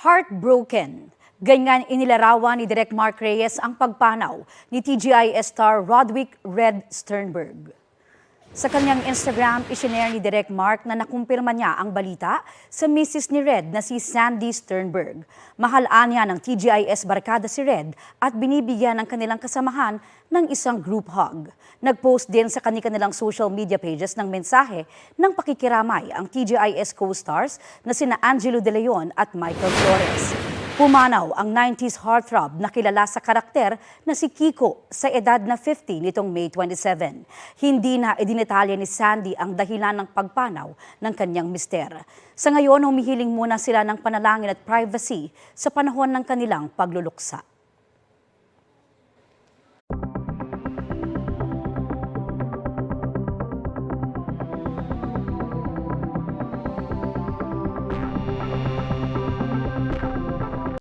Heartbroken. Ganyan inilarawan ni Direk Mark Reyes ang pagpanaw ni TGIS star Roderick "Red" Sternberg. Sa kanyang Instagram, isinare ni Direk Mark na nakumpirma niya ang balita sa misis ni Red na si Sandy Sternberg. Mahalaan niya ng TGIS barkada si Red at binibigyan ng kanilang kasamahan ng isang group hug. Nag-post din sa kanilang social media pages ng mensahe ng pakikiramay ang TGIS co-stars na sina Angelo De Leon at Michael Flores. Pumanaw ang 90s heartthrob na kilala sa karakter na si Kiko sa edad na 50 nitong May 27. Hindi na idinitalya ni Sandy ang dahilan ng pagpanaw ng kanyang mister. Sa ngayon, humihiling muna sila ng panalangin at privacy sa panahon ng kanilang pagluluksa.